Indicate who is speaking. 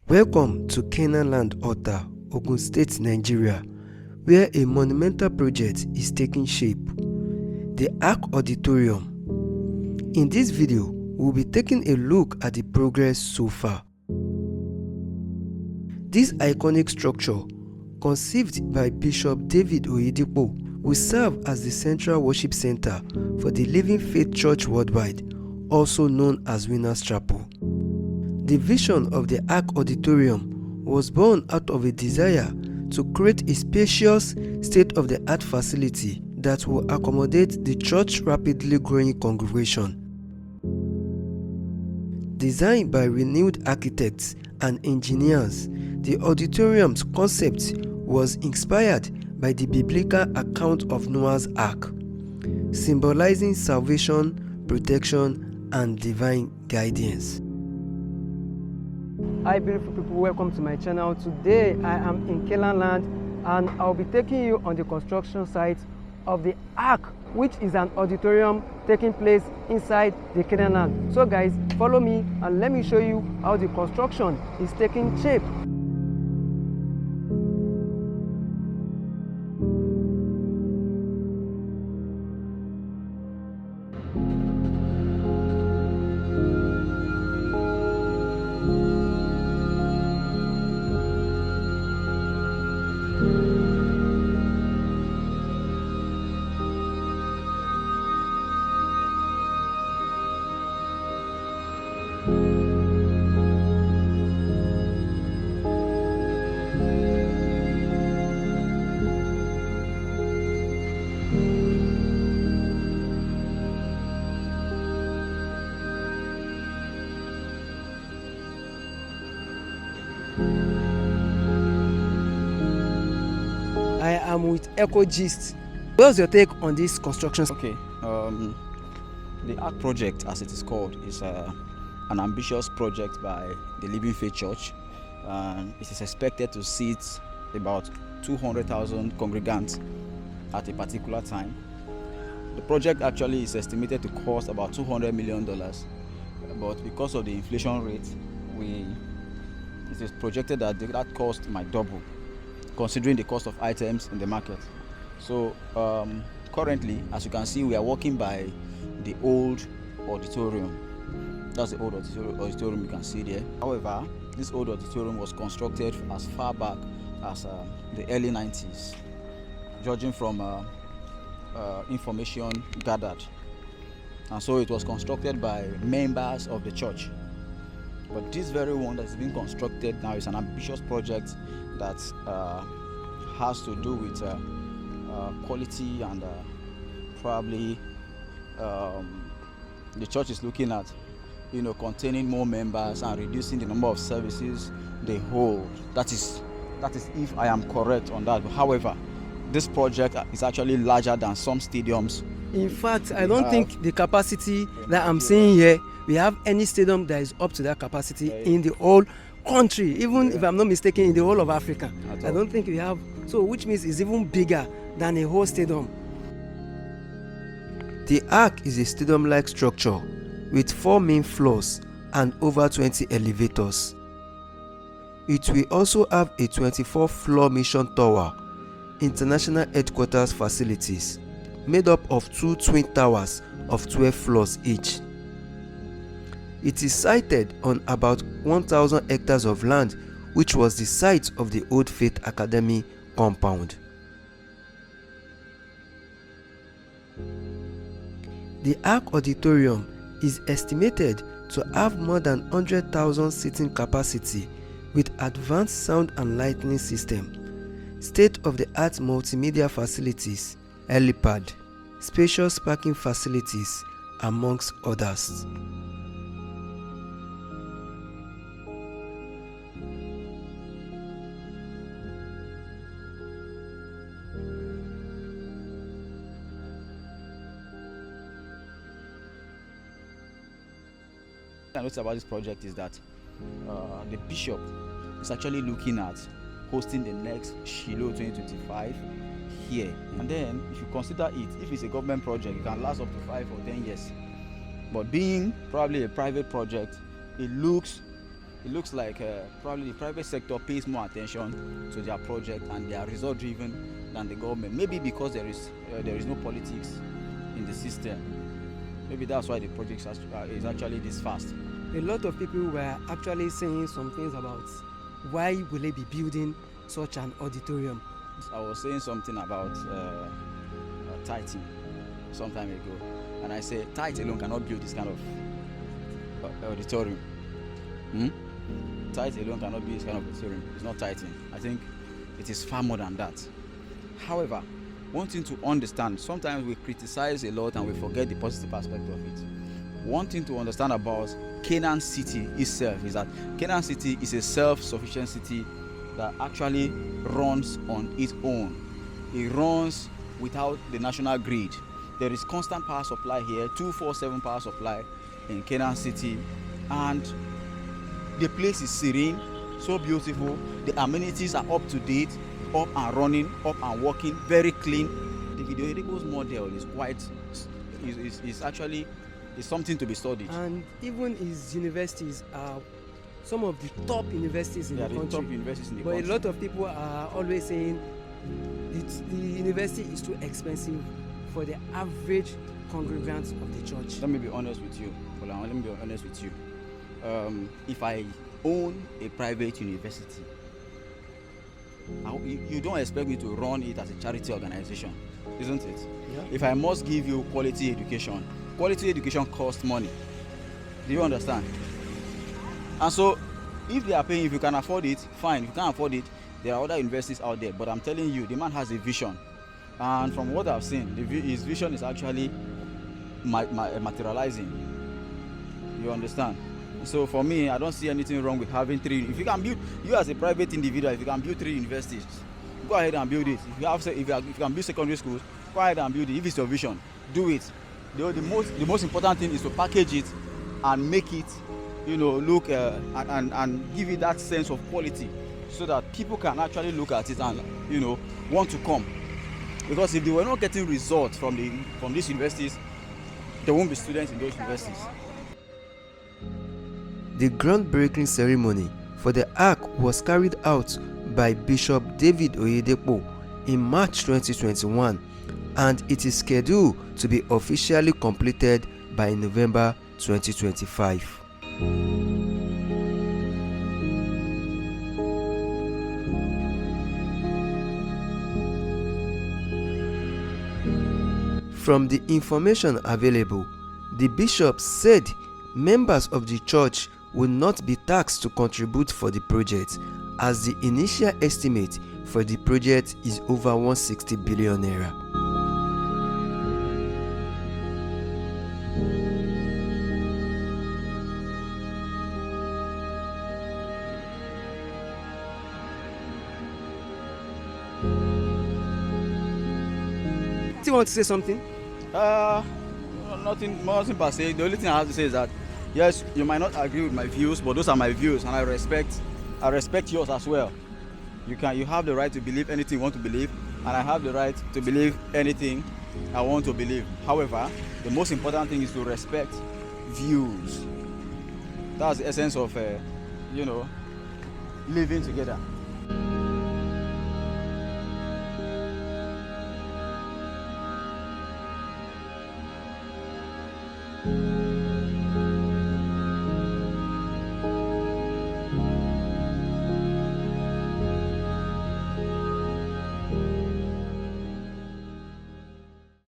Speaker 1: Welcome to Canaanland, Otta, Ogun State, Nigeria, where a monumental project is taking shape, the Ark Auditorium. In this video, we'll be taking a look at the progress so far. This iconic structure, conceived by Bishop David Oyedepo, will serve as the central worship center for the Living Faith Church worldwide, also known as Winners Chapel. The vision of the Ark Auditorium was born out of a desire to create a spacious, state-of-the-art facility that will accommodate the church's rapidly growing congregation. Designed by renowned architects and engineers, the auditorium's concept was inspired by the biblical account of Noah's Ark, symbolizing salvation, protection, and divine guidance. Hi beautiful people, welcome to my channel. Today I am in Canaanland and I'll be taking you on the construction site of the Ark, which is an auditorium taking place inside the Canaanland. So guys, follow me and let me show you how the construction is taking shape. I am with EcoGist. What's your take on this construction?
Speaker 2: Okay, the Ark project, as it is called, is an ambitious project by the Living Faith Church, and it is expected to seat about 200,000 congregants at a particular time. The project actually is estimated to cost about $200 million, but because of the inflation rate, it is projected that that cost might double, considering the cost of items in the market. So currently, as you can see, we are walking by the old auditorium. That's the old auditorium you can see there. However, this old auditorium was constructed as far back as the early 90s, judging from information gathered. And so it was constructed by members of the church. But this very one that is being constructed now is an ambitious project that has to do with quality, and probably the church is looking at, containing more members and reducing the number of services they hold. That is if I am correct on that. However, this project is actually larger than some stadiums.
Speaker 1: In fact, I don't think the capacity that I'm seeing here, we have any stadium that is up to that capacity in the whole country, even if I'm not mistaken, in the whole of Africa. I don't think we have, so which means it's even bigger than a whole stadium. The Ark is a stadium-like structure with 4 main floors and over 20 elevators. It will also have a 24-floor mission tower, international headquarters facilities, made up of 2 twin towers of 12 floors each. It is sited on about 1,000 hectares of land, which was the site of the Old Faith Academy compound. The Ark Auditorium is estimated to have more than 100,000 seating capacity with advanced sound and lighting system, state-of-the-art multimedia facilities, helipad, spacious parking facilities, amongst others.
Speaker 2: What I noticed about this project is that the bishop is actually looking at hosting the next Shiloh 2025 here. And then if you consider it, if it's a government project, it can last up to 5 or 10 years. But being probably a private project, it looks it looks like probably the private sector pays more attention to their project and they are result driven than the government. Maybe because there is no politics in the system. Maybe that's why the project is actually this fast.
Speaker 3: A lot of people were actually saying some things about why will they be building such an auditorium.
Speaker 2: I was saying something about tithing some time ago, and I said tithe alone cannot build this kind of auditorium. Tithe alone cannot build this kind of auditorium. It's not tithing. I think it is far more than that. However, one thing to understand, sometimes we criticize a lot and we forget the positive aspect of it. One thing to understand about Canaan city itself is that Canaan city is a self-sufficient city that actually runs on its own. It runs without the national grid. There is constant power supply here, 24/7 power supply in Canaan city, and the place is serene, so beautiful. The amenities are up to date, up and running, up and working, very clean. David Oyedepo's model is quite, is actually something to be studied.
Speaker 3: And even his universities are some of the top universities in the country.
Speaker 2: Top universities in the
Speaker 3: but
Speaker 2: country.
Speaker 3: A lot of people are always saying the university is too expensive for the average congregants of the church.
Speaker 2: Let me be honest with you. Let me be honest with you. If I own a private university, you don't expect me to run it as a charity organization, isn't it?
Speaker 3: Yeah.
Speaker 2: If I must give you quality education costs money. Do you understand? And so, if they are paying, if you can afford it, fine. If you can't afford it, there are other universities out there. But I'm telling you, the man has a vision, and from what I've seen, his vision is actually materializing. You understand? So for me, I don't see anything wrong with having 3. If you can build, you as a private individual, if you can build 3 universities, go ahead and build it. If you can build secondary schools, go ahead and build it. If it's your vision, do it. The most important thing is to package it and make it, look and give it that sense of quality, so that people can actually look at it and want to come. Because if they were not getting results from these universities, there won't be students in those universities.
Speaker 1: The groundbreaking ceremony for the Ark was carried out by Bishop David Oyedepo in March 2021, and it is scheduled to be officially completed by November 2025. From the information available, the bishop said members of the church will not be taxed to contribute for the project, as the initial estimate for the project is over 160 billion naira.
Speaker 3: Do you want to say something?
Speaker 2: Nothing per se. The only thing I have to say is that yes, you might not agree with my views, but those are my views, and I respect yours as well. You have the right to believe anything you want to believe, and I have the right to believe anything I want to believe. However, the most important thing is to respect views. That's the essence of living together.